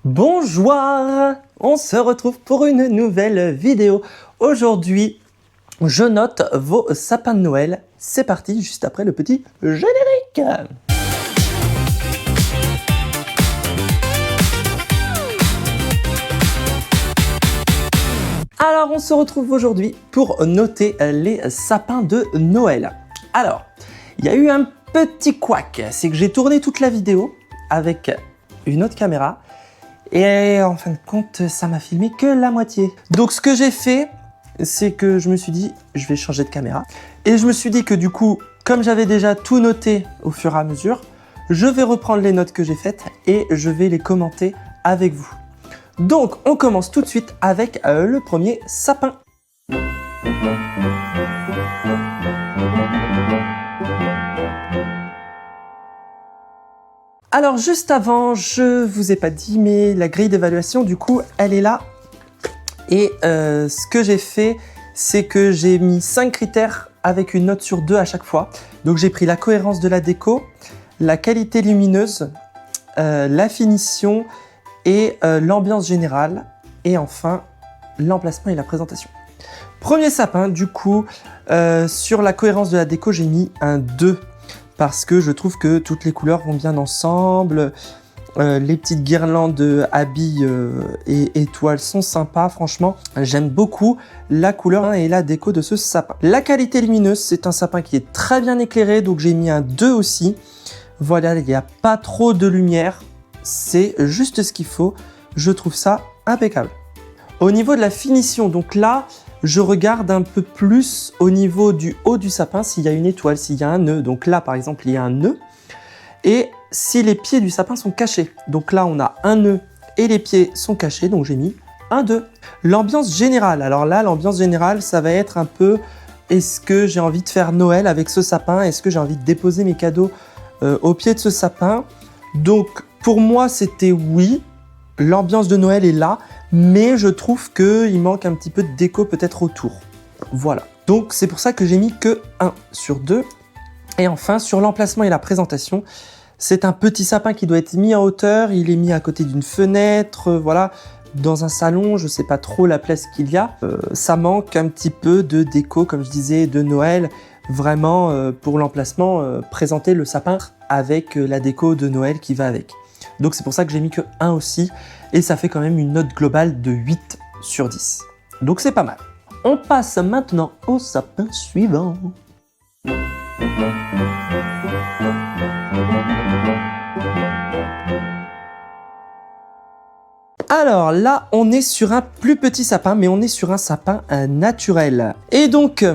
Bonjour, on se retrouve pour une nouvelle vidéo. Aujourd'hui, je note vos sapins de Noël. C'est parti, juste après le petit générique. Alors, on se retrouve aujourd'hui pour noter les sapins de Noël. Alors, il y a eu un petit couac, c'est que j'ai tourné toute la vidéo avec une autre caméra. Et en fin de compte, ça m'a filmé que la moitié. Donc ce que j'ai fait, c'est que je me suis dit, je vais changer de caméra. Et je me suis dit que du coup, comme j'avais déjà tout noté au fur et à mesure, je vais reprendre les notes que j'ai faites et je vais les commenter avec vous. Donc on commence tout de suite avec le premier sapin. Alors juste avant, je vous ai pas dit, mais la grille d'évaluation, du coup, elle est là. Et ce que j'ai fait, c'est que j'ai mis 5 critères avec une note sur 2 à chaque fois. Donc j'ai pris la cohérence de la déco, la qualité lumineuse, la finition et l'ambiance générale. Et enfin, l'emplacement et la présentation. Premier sapin, du coup, sur la cohérence de la déco, j'ai mis un 2. Parce que je trouve que toutes les couleurs vont bien ensemble. Les petites guirlandes, habits et étoiles sont sympas, franchement. J'aime beaucoup la couleur et la déco de ce sapin. La qualité lumineuse, c'est un sapin qui est très bien éclairé, donc j'ai mis un 2 aussi. Voilà, il n'y a pas trop de lumière. C'est juste ce qu'il faut. Je trouve ça impeccable. Au niveau de la finition, donc là, je regarde un peu plus au niveau du haut du sapin s'il y a une étoile, s'il y a un nœud. Donc là, par exemple, il y a un nœud. Et si les pieds du sapin sont cachés. Donc là, on a un nœud et les pieds sont cachés. Donc j'ai mis un 2. L'ambiance générale. Alors là, l'ambiance générale, ça va être un peu, est-ce que j'ai envie de faire Noël avec ce sapin? Est-ce que j'ai envie de déposer mes cadeaux au pied de ce sapin? Donc pour moi, c'était oui. L'ambiance de Noël est là, mais je trouve qu'il manque un petit peu de déco peut-être autour. Voilà. Donc c'est pour ça que j'ai mis que 1 sur 2. Et enfin, sur l'emplacement et la présentation, c'est un petit sapin qui doit être mis en hauteur. Il est mis à côté d'une fenêtre, voilà, dans un salon. Je ne sais pas trop la place qu'il y a. Ça manque un petit peu de déco, comme je disais, de Noël. Vraiment, pour l'emplacement, présenter le sapin avec la déco de Noël qui va avec. Donc c'est pour ça que j'ai mis que 1 aussi, et ça fait quand même une note globale de 8 sur 10. Donc c'est pas mal. On passe maintenant au sapin suivant. Alors là, on est sur un plus petit sapin, mais on est sur un sapin naturel. Et donc,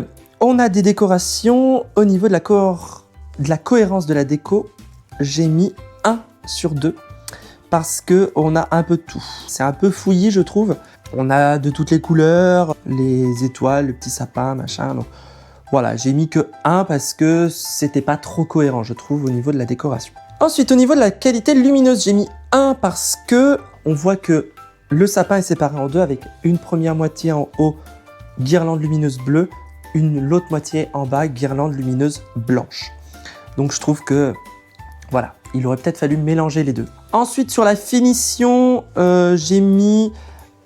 on a des décorations au niveau de la cohérence de la déco. J'ai mis 1 sur 2. Parce qu'on a un peu de tout. C'est un peu fouillis, je trouve. On a de toutes les couleurs, les étoiles, le petit sapin, machin. Donc voilà, j'ai mis que 1 parce que c'était pas trop cohérent, je trouve, au niveau de la décoration. Ensuite, au niveau de la qualité lumineuse, j'ai mis 1 parce que on voit que le sapin est séparé en deux avec une première moitié en haut, guirlande lumineuse bleue, l'autre moitié en bas, guirlande lumineuse blanche. Donc je trouve que, voilà, il aurait peut-être fallu mélanger les deux. Ensuite, sur la finition, j'ai mis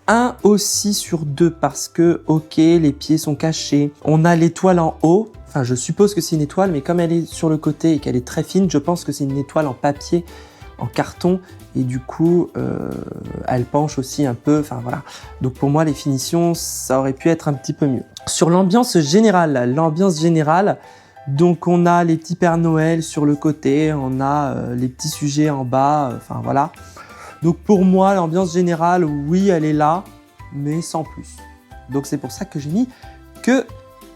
1 aussi sur 2 parce que, ok, les pieds sont cachés. On a l'étoile en haut. Enfin, je suppose que c'est une étoile, mais comme elle est sur le côté et qu'elle est très fine, je pense que c'est une étoile en papier, en carton. Et du coup, elle penche aussi un peu. Enfin, voilà. Donc pour moi, les finitions, ça aurait pu être un petit peu mieux. Sur l'ambiance générale, donc on a les petits Pères Noël sur le côté, on a les petits sujets en bas, enfin voilà. Donc pour moi, l'ambiance générale, oui, elle est là, mais sans plus. Donc c'est pour ça que j'ai mis que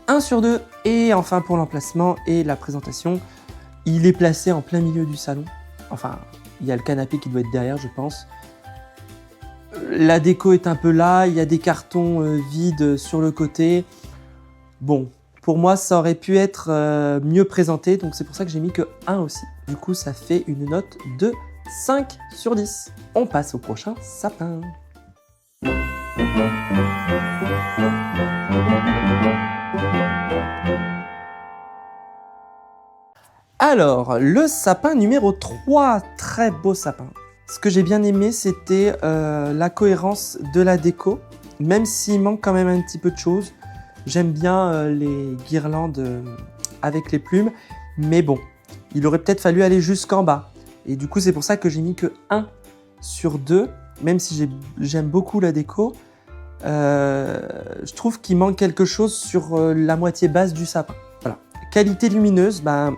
1 sur 2. Et enfin pour l'emplacement et la présentation, il est placé en plein milieu du salon. Enfin, il y a le canapé qui doit être derrière, je pense. La déco est un peu là, il y a des cartons vides sur le côté. Bon. Pour moi, ça aurait pu être mieux présenté, donc c'est pour ça que j'ai mis que 1 aussi. Du coup, ça fait une note de 5 sur 10. On passe au prochain sapin. Alors, le sapin numéro 3, très beau sapin. Ce que j'ai bien aimé, c'était la cohérence de la déco, même s'il manque quand même un petit peu de choses. J'aime bien les guirlandes avec les plumes, mais bon, il aurait peut-être fallu aller jusqu'en bas. Et du coup, c'est pour ça que j'ai mis que 1 sur 2, même si j'aime beaucoup la déco. Je trouve qu'il manque quelque chose sur la moitié basse du sapin. Voilà. Qualité lumineuse, ben,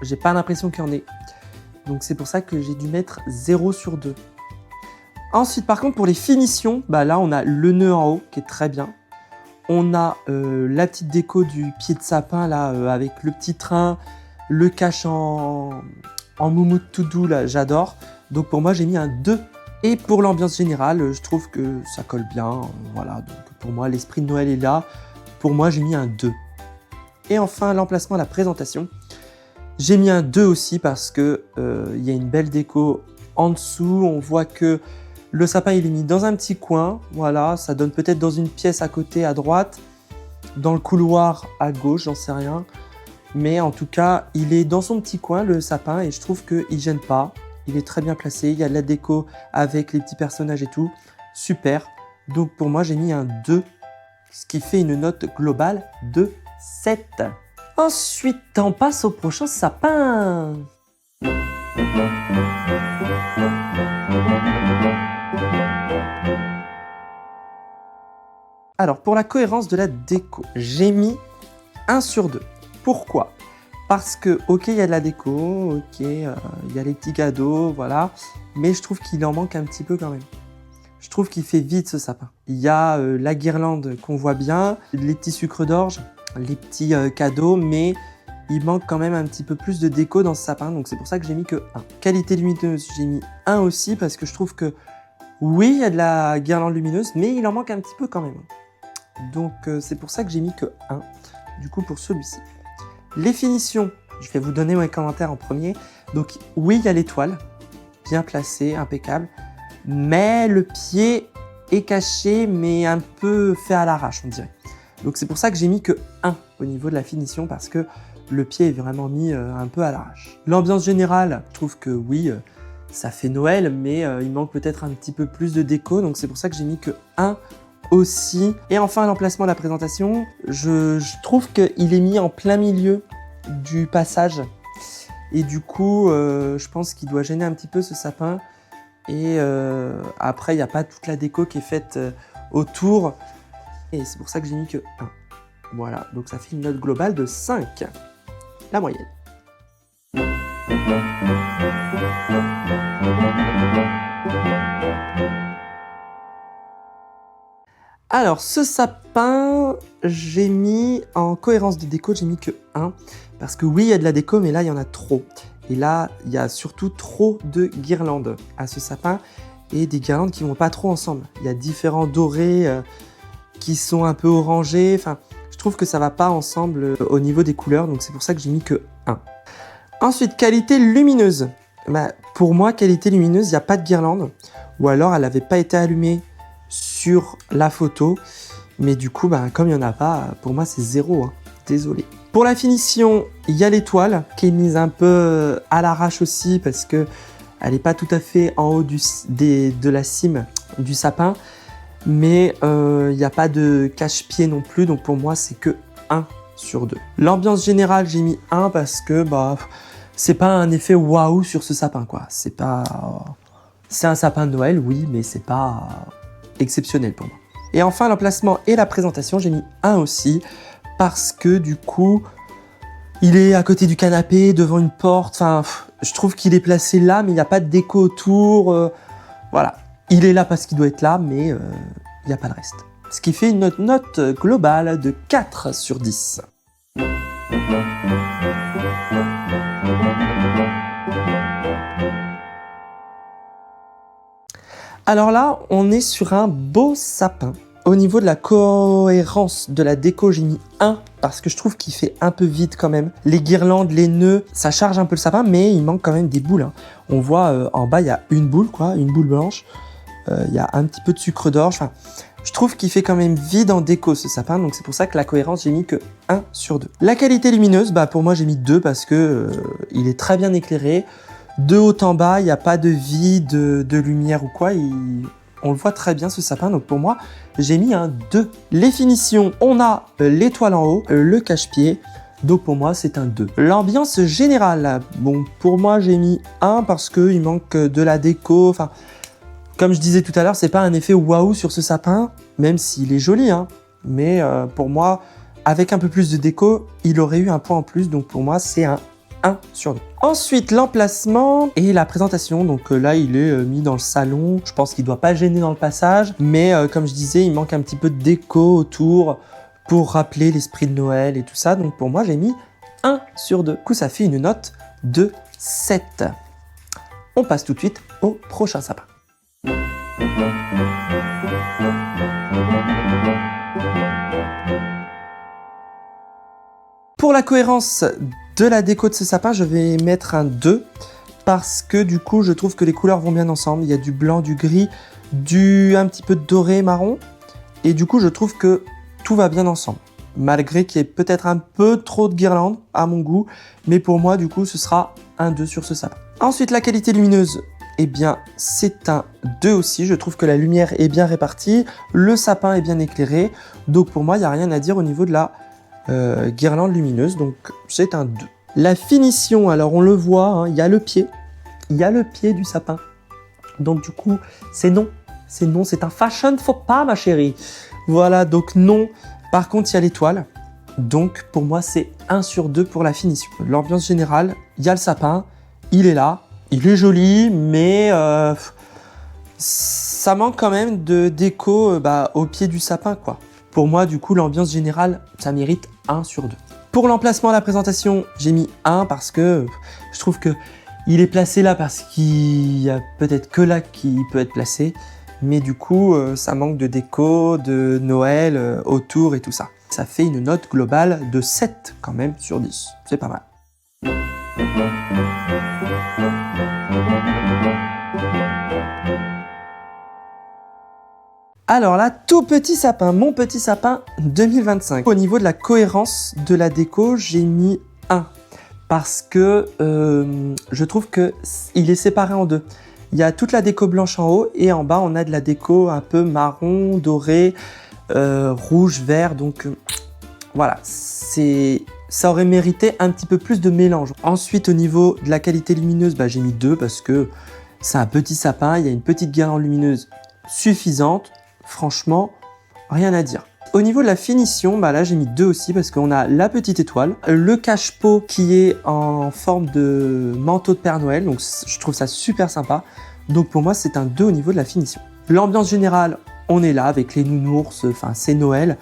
j'ai pas l'impression qu'il y en ait. Donc c'est pour ça que j'ai dû mettre 0 sur 2. Ensuite, par contre, pour les finitions, bah là, on a le nœud en haut qui est très bien. On a la petite déco du pied de sapin là, avec le petit train, le cache en moumoute tout doux, là, j'adore. Donc pour moi, j'ai mis un 2. Et pour l'ambiance générale, je trouve que ça colle bien. Voilà, donc pour moi, l'esprit de Noël est là. Pour moi, j'ai mis un 2. Et enfin, l'emplacement, la présentation. J'ai mis un 2 aussi parce que y a une belle déco en dessous. On voit que le sapin, il est mis dans un petit coin. Voilà, ça donne peut-être dans une pièce à côté, à droite. Dans le couloir, à gauche, j'en sais rien. Mais en tout cas, il est dans son petit coin, le sapin. Et je trouve qu'il ne gêne pas. Il est très bien placé. Il y a de la déco avec les petits personnages et tout. Super. Donc pour moi, j'ai mis un 2. Ce qui fait une note globale de 7. Ensuite, on passe au prochain sapin. Alors, pour la cohérence de la déco, j'ai mis 1 sur 2. Pourquoi ? Parce que, ok, il y a de la déco, ok, il y a les petits cadeaux, voilà, mais je trouve qu'il en manque un petit peu quand même. Je trouve qu'il fait vide ce sapin. Il y a la guirlande qu'on voit bien, les petits sucres d'orge, les petits cadeaux, mais il manque quand même un petit peu plus de déco dans ce sapin, donc c'est pour ça que j'ai mis que 1. Qualité lumineuse, j'ai mis 1 aussi, parce que je trouve que, oui, il y a de la guirlande lumineuse, mais il en manque un petit peu quand même. Donc c'est pour ça que j'ai mis que 1, du coup pour celui-ci. Les finitions, je vais vous donner mes commentaires en premier. Donc oui, il y a l'étoile, bien placée, impeccable, mais le pied est caché, mais un peu fait à l'arrache, on dirait. Donc c'est pour ça que j'ai mis que 1 au niveau de la finition, parce que le pied est vraiment mis un peu à l'arrache. L'ambiance générale, je trouve que oui, ça fait Noël, mais il manque peut-être un petit peu plus de déco, donc c'est pour ça que j'ai mis que 1 aussi. Et enfin, l'emplacement de la présentation, je trouve qu'il est mis en plein milieu du passage. Et du coup, je pense qu'il doit gêner un petit peu ce sapin. Et après, il n'y a pas toute la déco qui est faite autour. Et c'est pour ça que j'ai mis que 1. Voilà, donc ça fait une note globale de 5. La moyenne. Alors, ce sapin, j'ai mis en cohérence de déco, j'ai mis que 1. Parce que oui, il y a de la déco, mais là, il y en a trop. Et là, il y a surtout trop de guirlandes à ce sapin. Et des guirlandes qui ne vont pas trop ensemble. Il y a différents dorés qui sont un peu orangés. Enfin, je trouve que ça ne va pas ensemble au niveau des couleurs. Donc, c'est pour ça que j'ai mis que 1. Ensuite, qualité lumineuse. Bah, pour moi, qualité lumineuse, il n'y a pas de guirlande. Ou alors, elle n'avait pas été allumée sur la photo, mais du coup, bah, comme il n'y en a pas, pour moi c'est 0, hein. Désolé. Pour la finition, il y a l'étoile qui est mise un peu à l'arrache aussi, parce que elle n'est pas tout à fait en haut de la cime du sapin, mais il n'y a pas de cache-pied non plus, donc pour moi c'est que 1 sur 2. L'ambiance générale, j'ai mis 1 parce que bah, c'est pas un effet waouh sur ce sapin, quoi. C'est pas... c'est un sapin de Noël, oui, mais c'est pas exceptionnel pour moi. Et enfin, l'emplacement et la présentation, j'ai mis 1 aussi, parce que du coup, il est à côté du canapé, devant une porte, enfin, je trouve qu'il est placé là, mais il n'y a pas de déco autour, voilà. Il est là parce qu'il doit être là, mais il n'y a pas de reste. Ce qui fait une note globale de 4 sur 10. Alors là, on est sur un beau sapin. Au niveau de la cohérence de la déco, j'ai mis 1 parce que je trouve qu'il fait un peu vide quand même. Les guirlandes, les nœuds, ça charge un peu le sapin, mais il manque quand même des boules. Hein. On voit en bas, il y a une boule, quoi, une boule blanche. Il y a un petit peu de sucre d'orge. Enfin, je trouve qu'il fait quand même vide en déco ce sapin, donc c'est pour ça que la cohérence, j'ai mis que 1 sur 2. La qualité lumineuse, bah, pour moi, j'ai mis 2 parce que il est très bien éclairé. De haut en bas, il n'y a pas de vide, de lumière ou quoi. On le voit très bien ce sapin, donc pour moi, j'ai mis un 2. Les finitions, on a l'étoile en haut, le cache-pied, donc pour moi, c'est un 2. L'ambiance générale, bon, pour moi, j'ai mis 1 parce qu'il manque de la déco. Enfin, comme je disais tout à l'heure, c'est pas un effet waouh sur ce sapin, même s'il est joli, hein. Mais pour moi, avec un peu plus de déco, il aurait eu un point en plus, donc pour moi, c'est un 1 sur 2. Ensuite, l'emplacement et la présentation. Donc là, il est mis dans le salon. Je pense qu'il ne doit pas gêner dans le passage. Mais comme je disais, il manque un petit peu de déco autour pour rappeler l'esprit de Noël et tout ça. Donc pour moi, j'ai mis 1 sur 2. Du coup, ça fait une note de 7. On passe tout de suite au prochain sapin. Pour la cohérence de la déco de ce sapin, je vais mettre un 2 parce que du coup, je trouve que les couleurs vont bien ensemble. Il y a du blanc, du gris, un petit peu de doré, marron. Et du coup, je trouve que tout va bien ensemble. Malgré qu'il y ait peut-être un peu trop de guirlandes à mon goût. Mais pour moi, du coup, ce sera un 2 sur ce sapin. Ensuite, la qualité lumineuse. Eh bien, c'est un 2 aussi. Je trouve que la lumière est bien répartie. Le sapin est bien éclairé. Donc pour moi, il n'y a rien à dire au niveau de la guirlande lumineuse, donc c'est un 2. La finition, alors on le voit, hein, il y a le pied du sapin. Donc du coup, c'est non, c'est un fashion faux pas, ma chérie. Voilà, donc non. Par contre, il y a l'étoile. Donc pour moi, c'est 1 sur 2 pour la finition. L'ambiance générale, il y a le sapin, il est là, il est joli, mais ça manque quand même de déco au pied du sapin, quoi. Pour moi, du coup, l'ambiance générale, ça mérite 1 sur 2. Pour l'emplacement, la présentation, j'ai mis 1 parce que je trouve qu'il est placé là parce qu'il y a peut-être que là qu'il peut être placé. Mais du coup, ça manque de déco, de Noël autour et tout ça. Ça fait une note globale de 7 quand même sur 10. C'est pas mal. Alors là, tout petit sapin, mon petit sapin 2025. Au niveau de la cohérence de la déco, j'ai mis 1 parce que je trouve qu'il est séparé en 2. Il y a toute la déco blanche en haut et en bas, on a de la déco un peu marron, doré, rouge, vert. Donc voilà, ça aurait mérité un petit peu plus de mélange. Ensuite, au niveau de la qualité lumineuse, j'ai mis 2 parce que c'est un petit sapin, il y a une petite guirlande lumineuse suffisante. Franchement, rien à dire. Au niveau de la finition, là j'ai mis 2 aussi parce qu'on a la petite étoile, le cache-pot qui est en forme de manteau de Père Noël, donc je trouve ça super sympa. Donc pour moi, c'est un 2 au niveau de la finition. L'ambiance générale, on est là avec les nounours, enfin c'est Noël.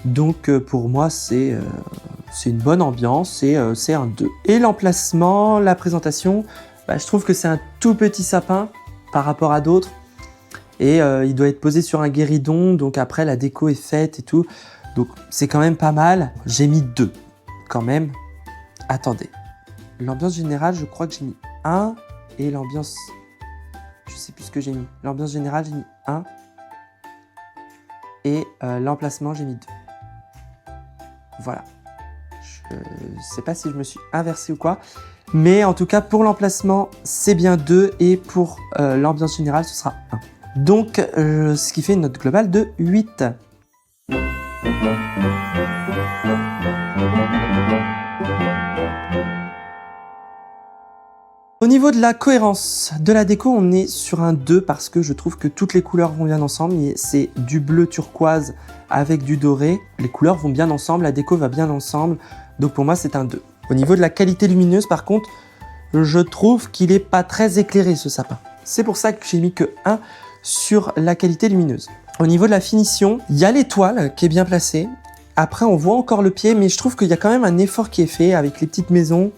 Donc pour moi, c'est une bonne ambiance et c'est un 2. Et l'emplacement, la présentation, je trouve que c'est un tout petit sapin par rapport à d'autres. Et il doit être posé sur un guéridon, donc après la déco est faite et tout. Donc c'est quand même pas mal. J'ai mis 2 quand même. Attendez. L'ambiance générale, je crois que j'ai mis 1. Et l'ambiance... Je sais plus ce que j'ai mis. L'ambiance générale, j'ai mis 1. Et l'emplacement, j'ai mis 2. Voilà. Je sais pas si je me suis inversé ou quoi. Mais en tout cas, pour l'emplacement, c'est bien 2. Et pour l'ambiance générale, ce sera 1. Donc, ce qui fait une note globale de 8. Au niveau de la cohérence de la déco, on est sur un 2 parce que je trouve que toutes les couleurs vont bien ensemble. C'est du bleu turquoise avec du doré. Les couleurs vont bien ensemble, la déco va bien ensemble. Donc pour moi, c'est un 2. Au niveau de la qualité lumineuse, par contre, je trouve qu'il n'est pas très éclairé, ce sapin. C'est pour ça que j'ai mis que 1 sur la qualité lumineuse. Au niveau de la finition, il y a l'étoile qui est bien placée. Après, on voit encore le pied, mais je trouve qu'il y a quand même un effort qui est fait avec les petites maisons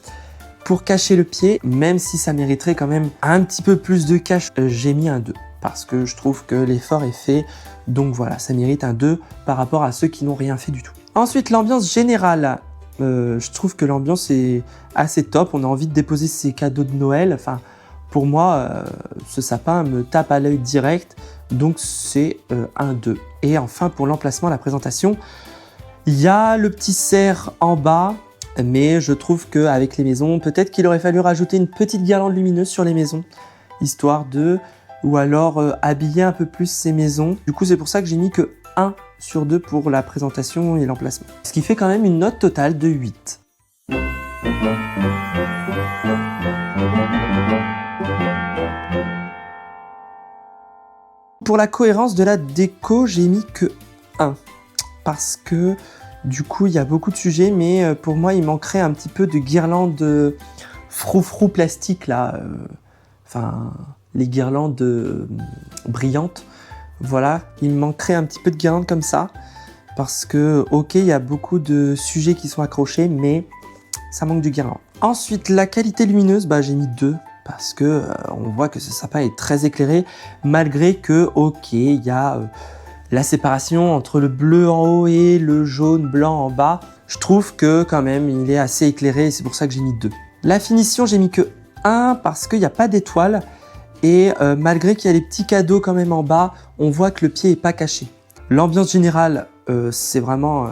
pour cacher le pied, même si ça mériterait quand même un petit peu plus de cache. J'ai mis un 2 parce que je trouve que l'effort est fait. Donc voilà, ça mérite un 2 par rapport à ceux qui n'ont rien fait du tout. Ensuite, l'ambiance générale. Je trouve que l'ambiance est assez top. On a envie de déposer ses cadeaux de Noël. Enfin, pour moi, ce sapin me tape à l'œil direct, donc c'est un 2. Et enfin, pour l'emplacement, la présentation, il y a le petit cerf en bas, mais je trouve qu'avec les maisons, peut-être qu'il aurait fallu rajouter une petite guirlande lumineuse sur les maisons, histoire de... ou alors habiller un peu plus ces maisons. Du coup, c'est pour ça que j'ai mis que 1 sur 2 pour la présentation et l'emplacement. Ce qui fait quand même une note totale de 8. Pour la cohérence de la déco, j'ai mis que 1. Parce que du coup, il y a beaucoup de sujets, mais pour moi, il manquerait un petit peu de guirlandes froufrou plastique là. Enfin, les guirlandes brillantes. Voilà, il me manquerait un petit peu de guirlandes comme ça. Parce que, ok, il y a beaucoup de sujets qui sont accrochés, mais ça manque de guirlandes. Ensuite, la qualité lumineuse, j'ai mis 2. Parce que on voit que ce sapin est très éclairé, malgré que, ok, il y a la séparation entre le bleu en haut et le jaune blanc en bas. Je trouve que quand même, il est assez éclairé et c'est pour ça que j'ai mis 2. La finition, j'ai mis que 1 parce qu'il n'y a pas d'étoile et malgré qu'il y a les petits cadeaux quand même en bas, on voit que le pied n'est pas caché. L'ambiance générale, c'est vraiment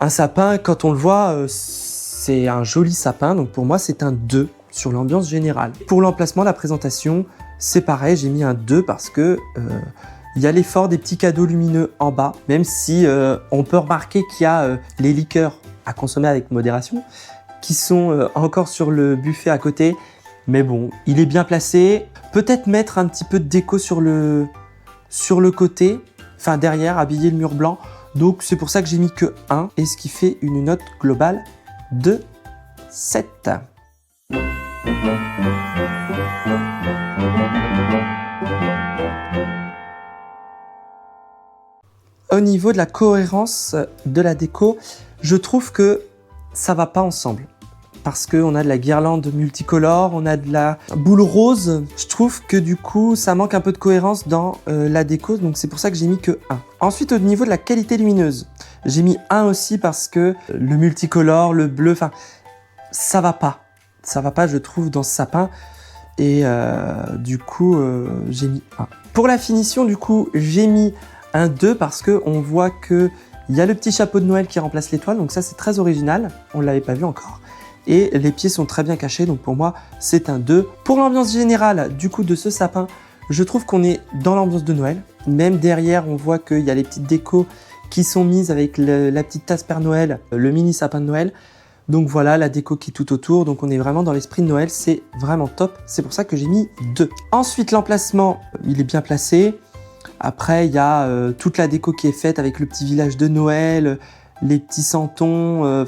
un sapin. Quand on le voit, c'est un joli sapin, donc pour moi, c'est un 2. Sur l'ambiance générale. Pour l'emplacement, la présentation, c'est pareil, j'ai mis un 2 parce que il y a l'effort des petits cadeaux lumineux en bas, même si on peut remarquer qu'il y a les liqueurs à consommer avec modération qui sont encore sur le buffet à côté, mais bon, il est bien placé. Peut-être mettre un petit peu de déco sur le côté, enfin derrière, habiller le mur blanc, donc c'est pour ça que j'ai mis que 1, et ce qui fait une note globale de 7. Au niveau de la cohérence de la déco, je trouve que ça va pas ensemble. Parce qu'on a de la guirlande multicolore, on a de la boule rose. Je trouve que du coup, ça manque un peu de cohérence dans la déco, donc c'est pour ça que j'ai mis que 1. Ensuite, au niveau de la qualité lumineuse, j'ai mis 1 aussi parce que le multicolore, le bleu, enfin, ça va pas. Ça va pas, je trouve, dans ce sapin. Et du coup, j'ai mis 1. Pour la finition, du coup, j'ai mis un 2 parce qu'on voit qu'il y a le petit chapeau de Noël qui remplace l'étoile. Donc ça, c'est très original. On ne l'avait pas vu encore. Et les pieds sont très bien cachés. Donc pour moi, c'est un 2. Pour l'ambiance générale, du coup, de ce sapin, je trouve qu'on est dans l'ambiance de Noël. Même derrière, on voit qu'il y a les petites décos qui sont mises avec la petite tasse Père Noël, le mini sapin de Noël. Donc voilà, la déco qui est tout autour, donc on est vraiment dans l'esprit de Noël, c'est vraiment top, c'est pour ça que j'ai mis 2. Ensuite, l'emplacement, il est bien placé. Après, il y a toute la déco qui est faite avec le petit village de Noël, les petits santons,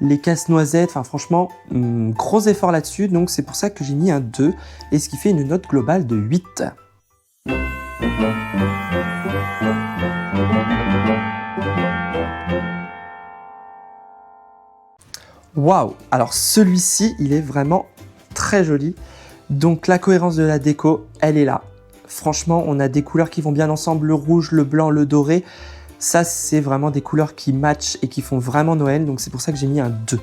les casse-noisettes, franchement, gros effort là-dessus, donc c'est pour ça que j'ai mis un 2, et ce qui fait une note globale de 8. Waouh! Alors celui-ci, il est vraiment très joli. Donc la cohérence de la déco, elle est là. Franchement, on a des couleurs qui vont bien ensemble, le rouge, le blanc, le doré. Ça, c'est vraiment des couleurs qui matchent et qui font vraiment Noël. Donc c'est pour ça que j'ai mis un 2.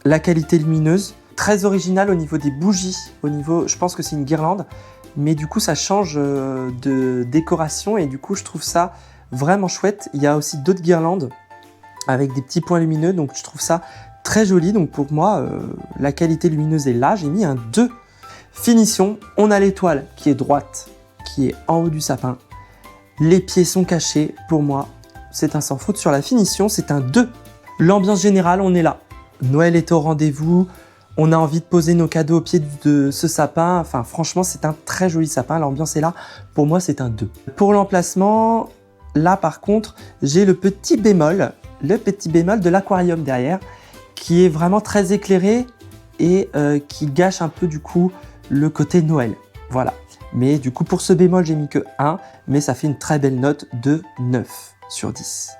La qualité lumineuse, très originale au niveau des bougies. Je pense que c'est une guirlande. Mais du coup, ça change de décoration. Et du coup, je trouve ça vraiment chouette. Il y a aussi d'autres guirlandes avec des petits points lumineux. Donc je trouve ça très joli, donc pour moi, la qualité lumineuse est là, j'ai mis un 2. Finition, on a l'étoile qui est droite, qui est en haut du sapin. Les pieds sont cachés, pour moi, c'est un sans faute. Sur la finition, c'est un 2. L'ambiance générale, on est là. Noël est au rendez-vous, on a envie de poser nos cadeaux au pied de ce sapin. Enfin, franchement, c'est un très joli sapin, l'ambiance est là. Pour moi, c'est un 2. Pour l'emplacement, là par contre, j'ai le petit bémol de l'aquarium derrière, qui est vraiment très éclairé et qui gâche un peu du coup le côté Noël. Voilà. Mais du coup pour ce bémol j'ai mis que 1, mais ça fait une très belle note de 9 sur 10.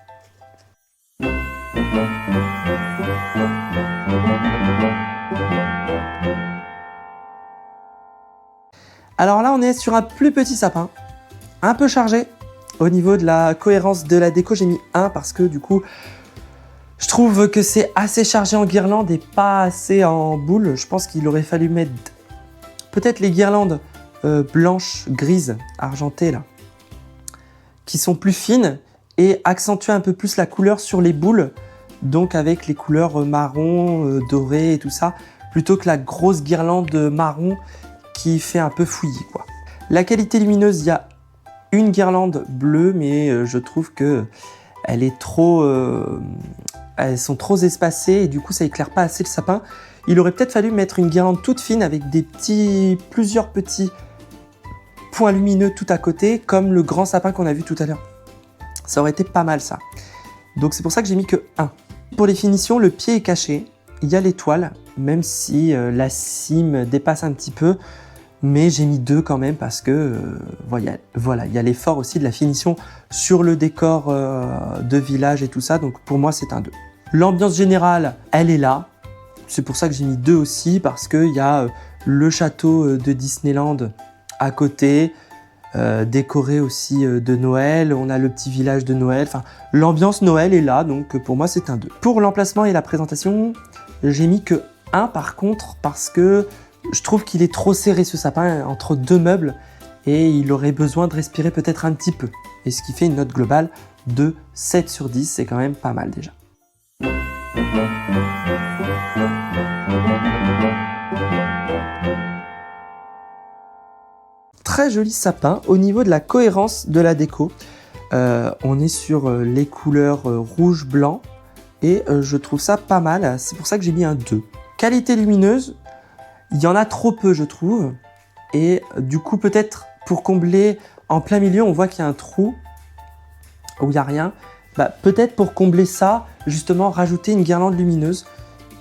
Alors là on est sur un plus petit sapin, un peu chargé. Au niveau de la cohérence de la déco j'ai mis 1 parce que du coup je trouve que c'est assez chargé en guirlande et pas assez en boule. Je pense qu'il aurait fallu mettre peut-être les guirlandes blanches, grises, argentées là, qui sont plus fines et accentuer un peu plus la couleur sur les boules donc avec les couleurs marron, doré et tout ça, plutôt que la grosse guirlande marron qui fait un peu fouillis, quoi. La qualité lumineuse, il y a une guirlande bleue, mais je trouve que elle est trop, elles sont trop espacées et du coup ça éclaire pas assez le sapin. Il aurait peut-être fallu mettre une guirlande toute fine avec plusieurs petits points lumineux tout à côté, comme le grand sapin qu'on a vu tout à l'heure. Ça aurait été pas mal ça. Donc c'est pour ça que j'ai mis que 1. Pour les finitions, le pied est caché, il y a l'étoile, même si la cime dépasse un petit peu, mais j'ai mis 2 quand même parce que voilà, il y a l'effort aussi de la finition sur le décor de village et tout ça, donc pour moi c'est un 2. L'ambiance générale, elle est là, c'est pour ça que j'ai mis 2 aussi, parce qu'il y a le château de Disneyland à côté, décoré aussi de Noël, on a le petit village de Noël, enfin l'ambiance Noël est là, donc pour moi c'est un 2. Pour l'emplacement et la présentation, j'ai mis que 1 par contre, parce que je trouve qu'il est trop serré ce sapin entre 2 meubles et il aurait besoin de respirer peut-être un petit peu. Et ce qui fait une note globale de 7 sur 10, c'est quand même pas mal déjà. Très joli sapin. Au niveau de la cohérence de la déco, on est sur les couleurs rouge-blanc et je trouve ça pas mal. C'est pour ça que j'ai mis un 2. Qualité lumineuse, il y en a trop peu je trouve. Et du coup peut-être pour combler en plein milieu, on voit qu'il y a un trou où il n'y a rien. Peut-être pour combler ça, justement rajouter une guirlande lumineuse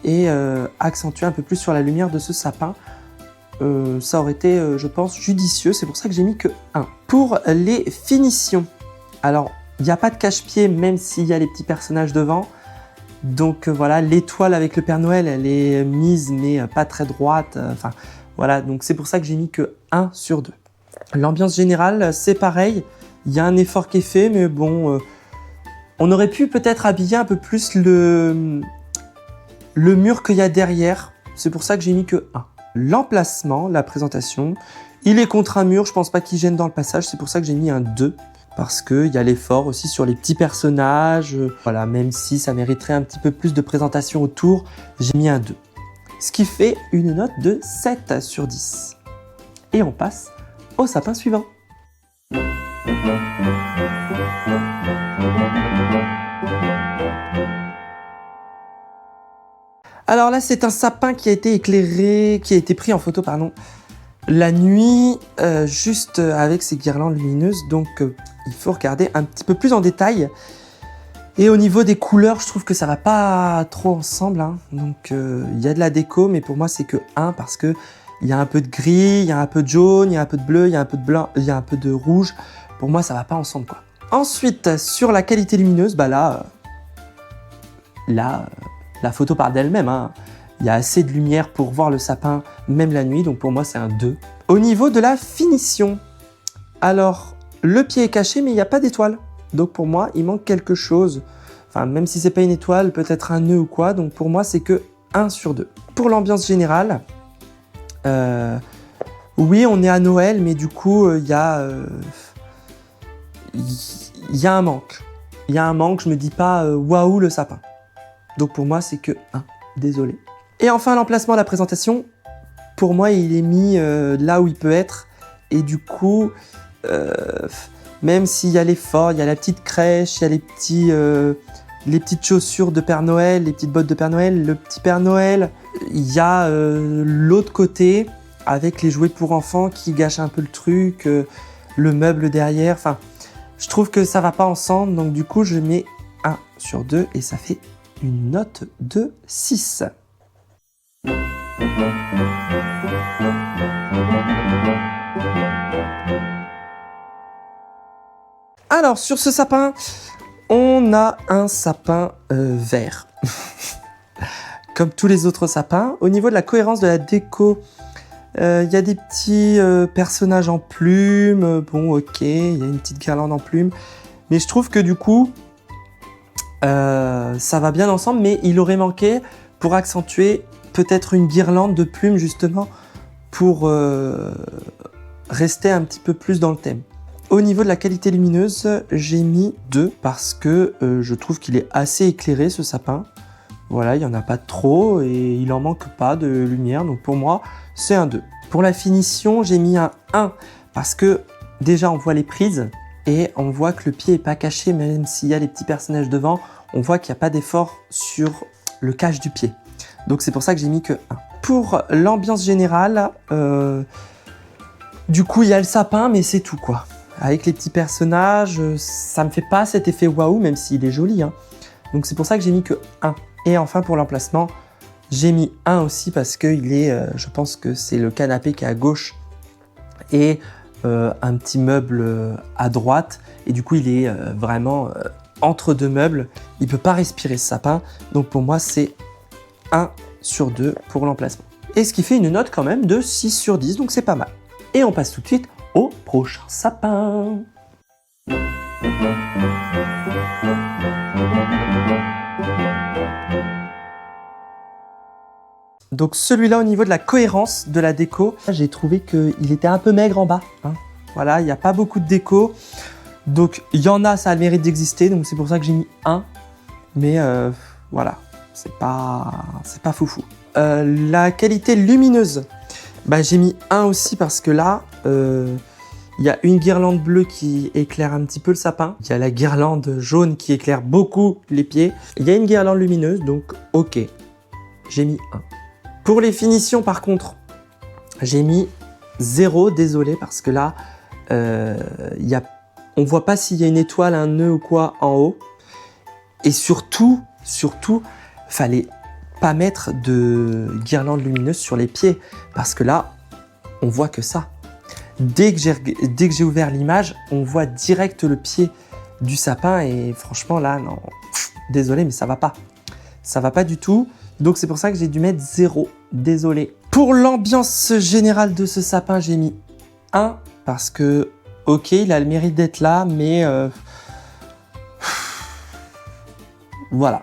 et accentuer un peu plus sur la lumière de ce sapin. Ça aurait été, je pense, judicieux. C'est pour ça que j'ai mis que 1. Pour les finitions, alors il n'y a pas de cache-pied même s'il y a les petits personnages devant. Donc voilà, l'étoile avec le Père Noël, elle est mise mais pas très droite. Enfin voilà, donc c'est pour ça que j'ai mis que 1 sur 2. L'ambiance générale, c'est pareil. Il y a un effort qui est fait, mais bon, on aurait pu peut-être habiller un peu plus le mur qu'il y a derrière. C'est pour ça que j'ai mis que 1. L'emplacement, la présentation, il est contre un mur, je pense pas qu'il gêne dans le passage, c'est pour ça que j'ai mis un 2. Parce qu'il y a l'effort aussi sur les petits personnages. Voilà, même si ça mériterait un petit peu plus de présentation autour, j'ai mis un 2. Ce qui fait une note de 7 sur 10. Et on passe au sapin suivant. Alors là, c'est un sapin qui a été éclairé, qui a été pris en photo, pardon, la nuit, juste avec ces guirlandes lumineuses. Donc, il faut regarder un petit peu plus en détail. Et au niveau des couleurs, je trouve que ça va pas trop ensemble, hein. Donc, il y a de la déco, mais pour moi, c'est que 1 parce que il y a un peu de gris, il y a un peu de jaune, il y a un peu de bleu, il y a un peu de blanc, il y a un peu de rouge. Pour moi, ça va pas ensemble, quoi. Ensuite, sur la qualité lumineuse, là, la photo parle d'elle-même, hein. Il y a assez de lumière pour voir le sapin, même la nuit, donc pour moi, c'est un 2. Au niveau de la finition, alors, le pied est caché, mais il n'y a pas d'étoile. Donc pour moi, il manque quelque chose. Enfin, même si c'est pas une étoile, peut-être un nœud ou quoi. Donc pour moi, c'est que 1 sur 2. Pour l'ambiance générale, oui, on est à Noël, mais du coup, il y a un manque. Il y a un manque, je me dis pas waouh le sapin. Donc pour moi, c'est que 1. Désolé. Et enfin, l'emplacement de la présentation, pour moi, il est mis là où il peut être. Et du coup, même s'il y a l'effort, il y a la petite crèche, il y a les petites chaussures de Père Noël, les petites bottes de Père Noël, le petit Père Noël, il y a l'autre côté avec les jouets pour enfants qui gâchent un peu le truc, le meuble derrière. Enfin, je trouve que ça va pas ensemble. Donc du coup, je mets 1 sur 2 et ça fait une note de 6. Alors, sur ce sapin, on a un sapin vert. Comme tous les autres sapins. Au niveau de la cohérence de la déco, il y a des petits personnages en plumes. Bon, ok, il y a une petite guirlande en plumes. Mais je trouve que du coup, ça va bien ensemble, mais il aurait manqué pour accentuer peut-être une guirlande de plumes justement pour rester un petit peu plus dans le thème. Au niveau de la qualité lumineuse, j'ai mis 2 parce que je trouve qu'il est assez éclairé ce sapin. Voilà, il n'y en a pas trop et il en manque pas de lumière. Donc pour moi, c'est un 2. Pour la finition, j'ai mis un 1 parce que déjà on voit les prises et on voit que le pied n'est pas caché même s'il y a les petits personnages devant. On voit qu'il n'y a pas d'effort sur le cache du pied. Donc c'est pour ça que j'ai mis que 1. Pour l'ambiance générale, du coup il y a le sapin mais c'est tout quoi. Avec les petits personnages, ça me fait pas cet effet waouh même s'il est joli. Hein. Donc c'est pour ça que j'ai mis que 1. Et enfin pour l'emplacement, j'ai mis 1 aussi parce que il est, je pense que c'est le canapé qui est à gauche et un petit meuble à droite. Et du coup il est vraiment entre deux meubles. Il ne peut pas respirer ce sapin. Donc pour moi c'est 1 sur 2 pour l'emplacement. Et ce qui fait une note quand même de 6 sur 10, donc c'est pas mal. Et on passe tout de suite au prochain sapin. Donc celui-là, au niveau de la cohérence de la déco, j'ai trouvé qu'il était un peu maigre en bas. Hein. Voilà, il n'y a pas beaucoup de déco. Donc il y en a, ça a le mérite d'exister, donc c'est pour ça que j'ai mis 1. Mais voilà, c'est pas foufou. La qualité lumineuse, bah, j'ai mis 1 aussi parce que là, il y a une guirlande bleue qui éclaire un petit peu le sapin. Il y a la guirlande jaune qui éclaire beaucoup les pieds. Il y a une guirlande lumineuse, donc ok, j'ai mis 1. Pour les finitions, par contre, j'ai mis 0, désolé, parce que là, on voit pas s'il y a une étoile, un nœud ou quoi en haut. Et surtout, fallait pas mettre de guirlande lumineuse sur les pieds, parce que là, on voit que ça. Dès que j'ai ouvert l'image, on voit direct le pied du sapin, et franchement, là, non, désolé, mais ça va pas. Ça va pas du tout. Donc c'est pour ça que j'ai dû mettre 0, désolé. Pour l'ambiance générale de ce sapin, j'ai mis 1 parce que, ok, il a le mérite d'être là, mais voilà.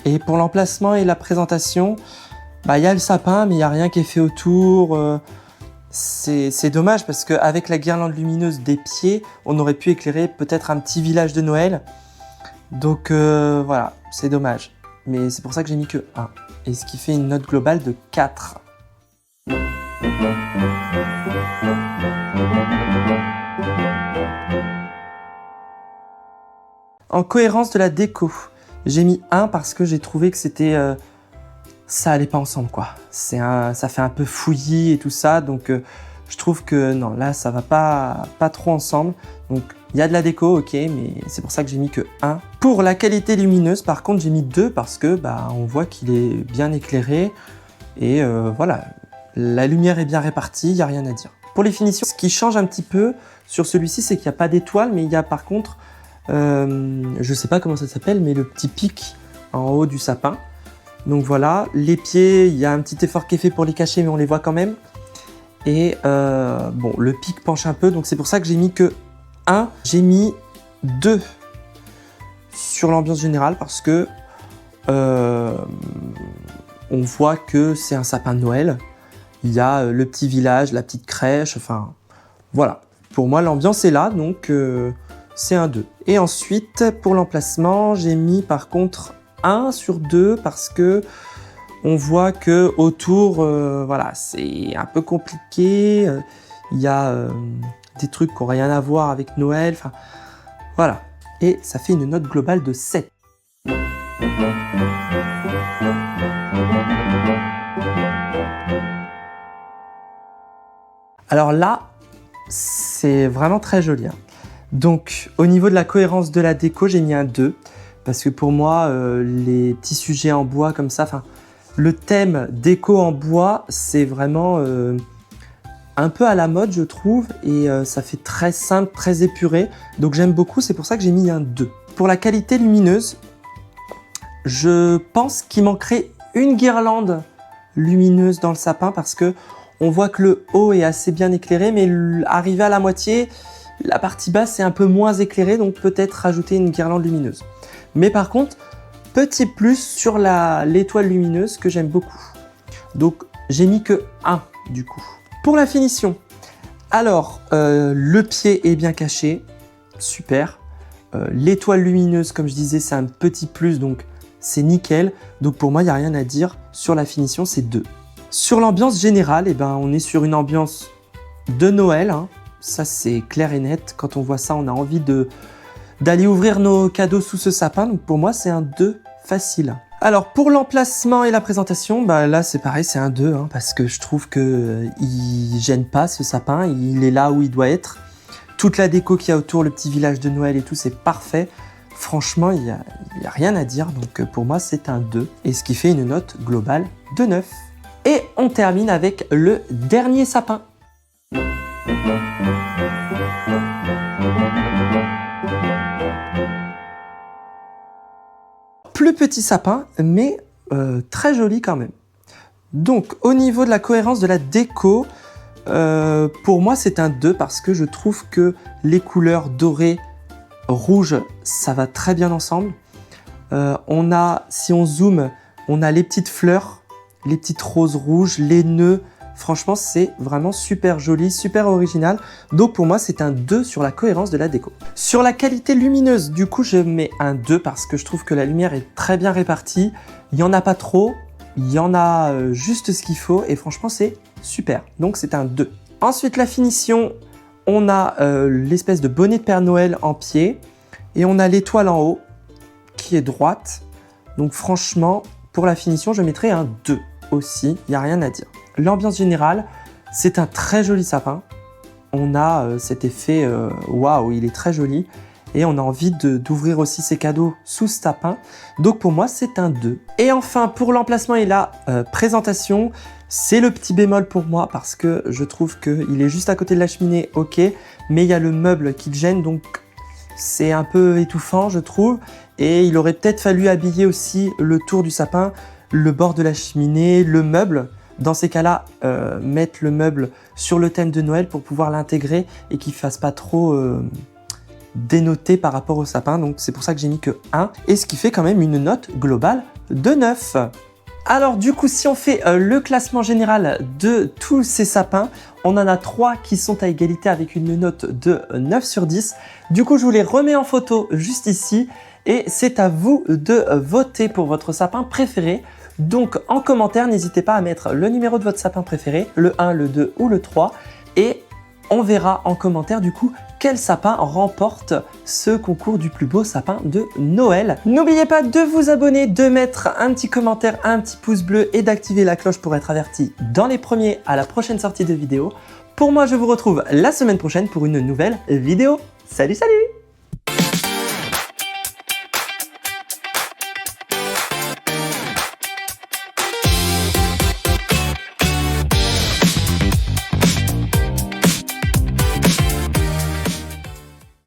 Et pour l'emplacement et la présentation, bah, y a le sapin, mais il n'y a rien qui est fait autour. C'est dommage parce qu'avec la guirlande lumineuse des pieds, on aurait pu éclairer peut-être un petit village de Noël. Donc voilà, c'est dommage. Mais c'est pour ça que j'ai mis que 1. Et ce qui fait une note globale de 4. En cohérence de la déco, j'ai mis 1 parce que j'ai trouvé que c'était... ça allait pas ensemble quoi. Ça fait un peu fouillis et tout ça. Donc je trouve que non, là ça va pas trop ensemble. Donc il y a de la déco, ok, mais c'est pour ça que j'ai mis que 1. Pour la qualité lumineuse, par contre, j'ai mis 2 parce que bah, on voit qu'il est bien éclairé. Et voilà, la lumière est bien répartie, il n'y a rien à dire. Pour les finitions, ce qui change un petit peu sur celui-ci, c'est qu'il n'y a pas d'étoile, mais il y a par contre, je sais pas comment ça s'appelle, mais le petit pic en haut du sapin. Donc voilà, les pieds, il y a un petit effort qui est fait pour les cacher, mais on les voit quand même. Et bon, le pic penche un peu, donc c'est pour ça que j'ai mis que 1. J'ai mis 2 sur l'ambiance générale parce que on voit que c'est un sapin de Noël. Il y a le petit village, la petite crèche, enfin voilà. Pour moi, l'ambiance est là, donc c'est un 2. Et ensuite, pour l'emplacement, j'ai mis par contre 1 sur 2 parce que on voit que autour, voilà, c'est un peu compliqué. Il y a des trucs qui n'ont rien à voir avec Noël. Enfin, voilà. Et ça fait une note globale de 7. Alors là, c'est vraiment très joli. Hein. Donc, au niveau de la cohérence de la déco, j'ai mis un 2. Parce que pour moi, les petits sujets en bois comme ça, enfin, le thème déco en bois, c'est vraiment un peu à la mode, je trouve. Et ça fait très simple, très épuré. Donc j'aime beaucoup, c'est pour ça que j'ai mis un 2. Pour la qualité lumineuse, je pense qu'il manquerait une guirlande lumineuse dans le sapin parce que on voit que le haut est assez bien éclairé, mais arrivé à la moitié, la partie basse est un peu moins éclairée, donc peut-être rajouter une guirlande lumineuse. Mais par contre, petit plus sur l'étoile lumineuse que j'aime beaucoup. Donc j'ai mis que 1 du coup. Pour la finition, alors le pied est bien caché, super. L'étoile lumineuse, comme je disais, c'est un petit plus, donc c'est nickel. Donc pour moi, il n'y a rien à dire. Sur la finition, c'est 2. Sur l'ambiance générale, eh ben, on est sur une ambiance de Noël. Hein. Ça, c'est clair et net. Quand on voit ça, on a envie d'aller ouvrir nos cadeaux sous ce sapin. Donc pour moi, c'est un 2 facile. Alors pour l'emplacement et la présentation, bah là c'est pareil, c'est un 2 hein, parce que je trouve qu'il ne gêne pas ce sapin, il est là où il doit être. Toute la déco qu'il y a autour, le petit village de Noël et tout, c'est parfait. Franchement, il n'y a rien à dire, donc pour moi c'est un 2, et ce qui fait une note globale de 9. Et on termine avec le dernier sapin. Plus petit sapin, mais très joli quand même. Donc, au niveau de la cohérence de la déco, pour moi, c'est un 2 parce que je trouve que les couleurs dorées, rouge, ça va très bien ensemble. On a, si on zoome, on a les petites fleurs, les petites roses rouges, les nœuds. Franchement, c'est vraiment super joli, super original. Donc pour moi, c'est un 2 sur la cohérence de la déco. Sur la qualité lumineuse, du coup, je mets un 2 parce que je trouve que la lumière est très bien répartie. Il n'y en a pas trop, il y en a juste ce qu'il faut et franchement, c'est super. Donc c'est un 2. Ensuite, la finition, on a l'espèce de bonnet de Père Noël en pied et on a l'étoile en haut qui est droite. Donc franchement, pour la finition, je mettrai un 2 aussi, il n'y a rien à dire. L'ambiance générale, c'est un très joli sapin. On a cet effet waouh, il est très joli. Et on a envie d'ouvrir aussi ses cadeaux sous ce sapin. Donc pour moi, c'est un 2. Et enfin, pour l'emplacement et la présentation, c'est le petit bémol pour moi parce que je trouve qu'il est juste à côté de la cheminée, ok. Mais il y a le meuble qui le gêne, donc c'est un peu étouffant, je trouve. Et il aurait peut-être fallu habiller aussi le tour du sapin, le bord de la cheminée, le meuble. Dans ces cas-là, mettre le meuble sur le thème de Noël pour pouvoir l'intégrer et qu'il ne fasse pas trop dénoté par rapport au sapin. Donc c'est pour ça que j'ai mis que 1. Et ce qui fait quand même une note globale de 9. Alors du coup, si on fait le classement général de tous ces sapins, on en a 3 qui sont à égalité avec une note de 9 sur 10. Du coup, je vous les remets en photo juste ici. Et c'est à vous de voter pour votre sapin préféré. Donc en commentaire, n'hésitez pas à mettre le numéro de votre sapin préféré, le 1, le 2 ou le 3. Et on verra en commentaire du coup quel sapin remporte ce concours du plus beau sapin de Noël. N'oubliez pas de vous abonner, de mettre un petit commentaire, un petit pouce bleu et d'activer la cloche pour être averti dans les premiers à la prochaine sortie de vidéo. Pour moi, je vous retrouve la semaine prochaine pour une nouvelle vidéo. Salut, salut!